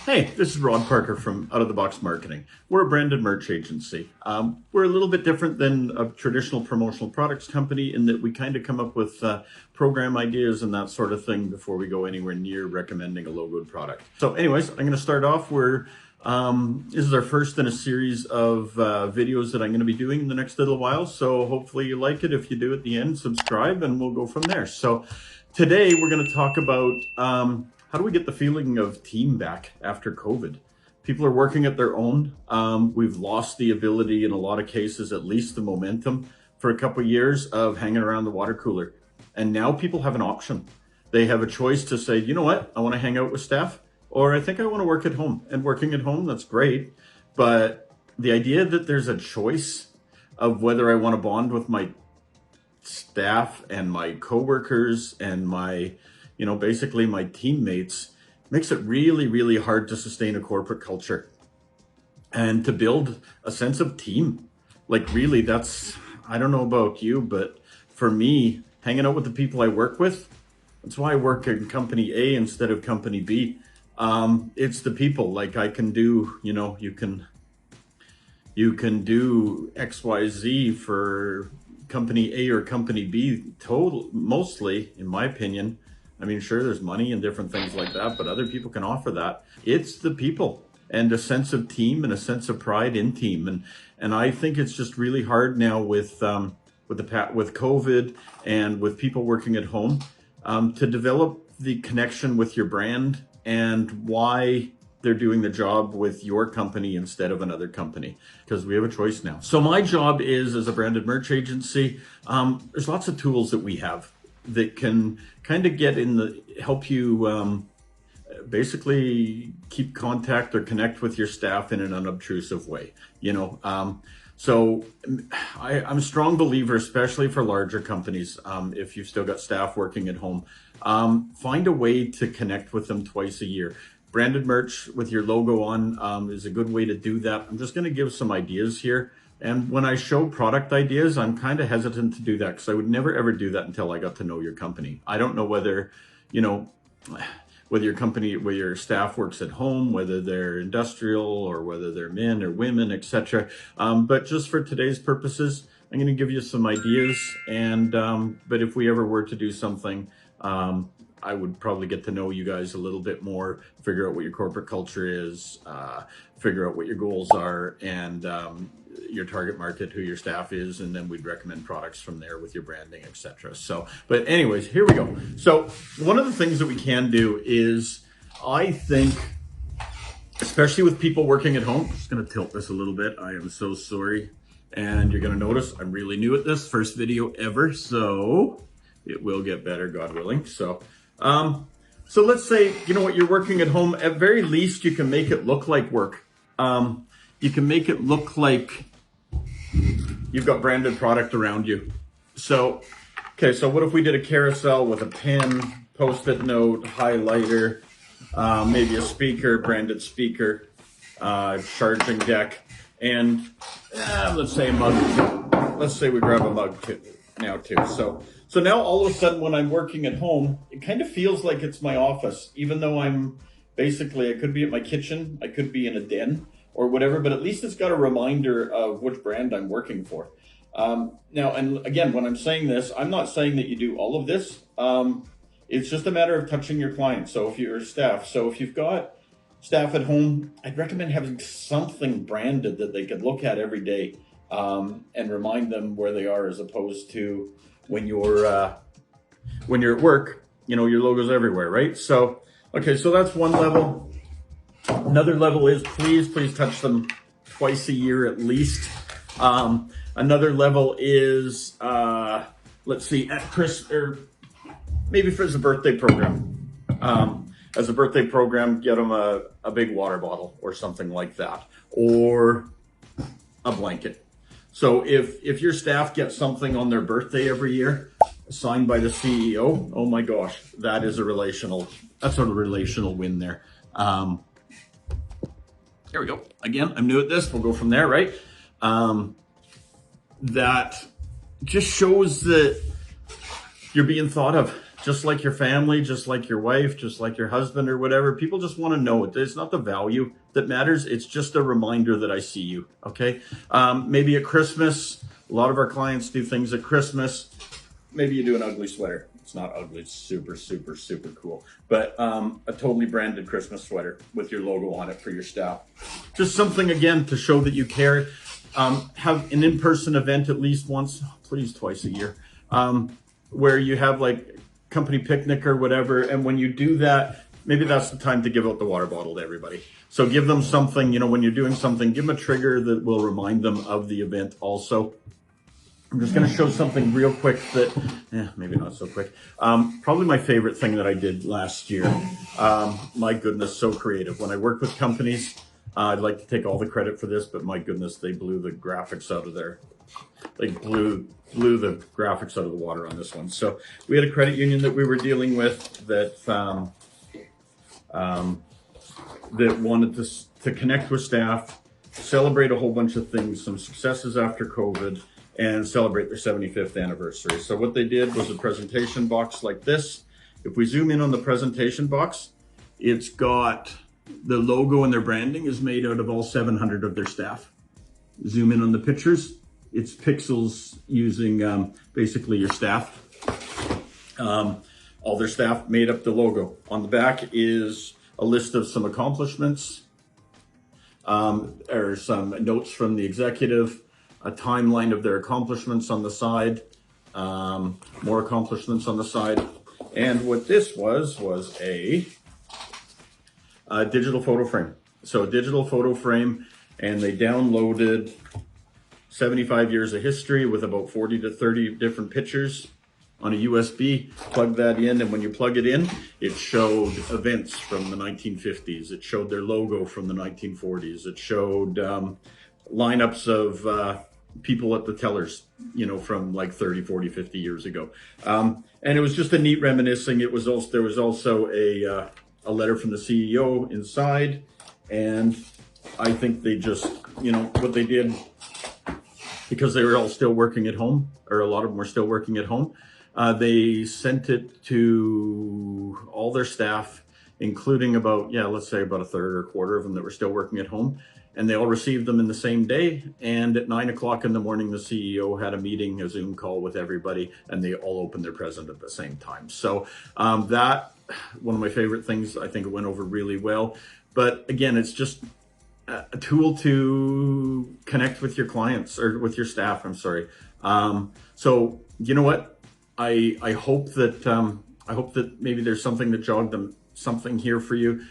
Hey, this is Rod Parker from Out of the Box Marketing. We're a branded merch agency. We're a little bit different than a traditional promotional products company in that we kind of come up with program ideas and that sort of thing before we go anywhere near recommending a logoed product. So anyways, I'm going to start off where this is our first in a series of videos that I'm going to be doing in the next little while. So hopefully you like it. If you do at the end, subscribe and we'll go from there. So today we're going to talk about how do we get the feeling of team back after COVID? People are working at their own. We've lost the ability in a lot of cases, at least the momentum for a couple of years of hanging around the water cooler. And now people have an option. They have a choice to say, you know what, I want to hang out with staff, or I think I want to work at home. And working at home, that's great. But the idea that there's a choice of whether I want to bond with my staff and my coworkers and my basically my teammates makes it really, really hard to sustain a corporate culture and to build a sense of team. Like really, I don't know about you, but for me, hanging out with the people I work with, that's why I work in company A instead of company B. It's the people. Like I can do, you can do XYZ for company A or company B mostly, in my opinion. I mean, sure, there's money and different things like that, but other people can offer that. It's the people and a sense of team and a sense of pride in team. And I think it's just really hard now with COVID and with people working at home to develop the connection with your brand and why they're doing the job with your company instead of another company, because we have a choice now. So my job is, as a branded merch agency, there's lots of tools that we have that can kind of help you basically keep contact or connect with your staff in an unobtrusive way. So I'm a strong believer, especially for larger companies, if you've still got staff working at home, find a way to connect with them twice a year. Branded merch with your logo on is a good way to do that. I'm just going to give some ideas here. And when I show product ideas, I'm kind of hesitant to do that because I would never ever do that until I got to know your company. I don't know whether your staff works at home, whether they're industrial or whether they're men or women, etc. But just for today's purposes, I'm going to give you some ideas. And but if we ever were to do something, I would probably get to know you guys a little bit more, figure out what your corporate culture is, figure out what your goals are, and your target market, who your staff is, and then we'd recommend products from there with your branding, etc. So, but anyways, here we go. So one of the things that we can do is, I think, especially with people working at home, I'm just going to tilt this a little bit. I am so sorry. And you're going to notice I'm really new at this, first video ever. So it will get better, God willing. So let's say, you're working at home. At very least, you can make it look like work. You can make it look like you've got branded product around you. So what if we did a carousel with a pen, Post-it note, highlighter, maybe a speaker, branded speaker, charging deck, and let's say a mug. Let's say we grab a mug too. So now all of a sudden when I'm working at home, it kind of feels like it's my office, even though I could be at my kitchen, I could be in a den or whatever, but at least it's got a reminder of which brand I'm working for. Now, and again, when I'm saying this, I'm not saying that you do all of this. It's just a matter of touching your clients. So if you've got staff at home, I'd recommend having something branded that they could look at every day and remind them where they are, as opposed to when you're at work, your logo's everywhere, right? So, okay, so that's one level. Another level is please touch them twice a year at least. Another level is, let's see, at Chris, or maybe as a birthday program. As a birthday program, get them a big water bottle or something like that, or a blanket. So if your staff gets something on their birthday every year, signed by the CEO, oh my gosh, that's a relational win there. Here we go. Again, I'm new at this. We'll go from there, right? That just shows that you're being thought of. just like your family, just like your wife, just like your husband or whatever. People just want to know it. It's not the value that matters. It's just a reminder that I see you. Okay. Maybe at Christmas, a lot of our clients do things at Christmas. Maybe you do an ugly sweater. It's not ugly. It's super, super, super cool. But a totally branded Christmas sweater with your logo on it for your staff. Just something, again, to show that you care. Have an in-person event at least once, please twice a year, where you have like company picnic or whatever. And when you do that, maybe that's the time to give out the water bottle to everybody. So give them something, when you're doing something, give them a trigger that will remind them of the event also. I'm just going to show something real quick that, maybe not so quick. Probably my favorite thing that I did last year. My goodness, so creative. When I work with companies, I'd like to take all the credit for this, but my goodness, they blew the graphics out of there. They blew the graphics out of the water on this one. So we had a credit union that we were dealing with that that wanted to connect with staff, celebrate a whole bunch of things, some successes after COVID, and celebrate their 75th anniversary. So what they did was a presentation box like this. If we zoom in on the presentation box, it's got the logo and their branding is made out of all 700 of their staff. Zoom in on the pictures. It's pixels using basically your staff. All their staff made up the logo. On the back is a list of some accomplishments, or some notes from the executive, a timeline of their accomplishments on the side, more accomplishments on the side. And what this was a digital photo frame. So a digital photo frame, and they downloaded 75 years of history with about 40 to 30 different pictures on a USB, plug that in, and when you plug it in, it showed events from the 1950s. It showed their logo from the 1940s. It showed lineups of people at the tellers, from like 30, 40, 50 years ago. And it was just a neat reminiscing. There was also a letter from the CEO inside, and I think they just, what they did, because they were all still working at home, or a lot of them were still working at home, they sent it to all their staff, including about, let's say about a third or a quarter of them that were still working at home. And they all received them in the same day. And at 9 o'clock in the morning, the CEO had a meeting, a Zoom call with everybody, and they all opened their present at the same time. So that, one of my favorite things, I think it went over really well. But again, it's just a tool to connect with your clients, or with your staff, I'm sorry. So you know what? I hope that maybe there's something that jogged them, something here for you.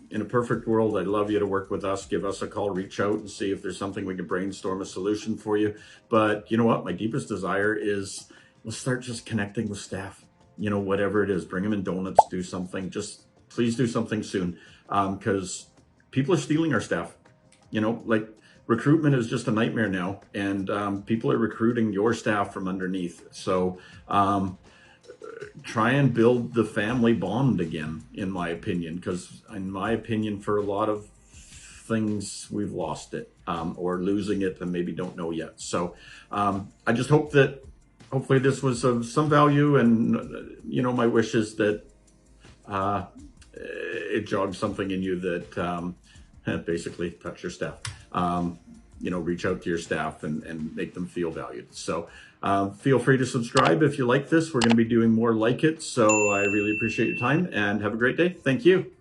In a perfect world, I'd love you to work with us, give us a call, reach out and see if there's something we can brainstorm a solution for you. But you know what? My deepest desire is, let's start just connecting with staff, whatever it is, bring them in donuts, do something, just please do something soon. Because people are stealing our staff, like recruitment is just a nightmare now, and people are recruiting your staff from underneath. So, try and build the family bond again, in my opinion, because in my opinion, for a lot of things, we've lost it, or losing it and maybe don't know yet. So I just hope that hopefully this was of some value, and my wish is that it jogs something in you that basically touch your staff. Reach out to your staff and make them feel valued. So feel free to subscribe if you like this. We're going to be doing more like it. So I really appreciate your time, and have a great day. Thank you.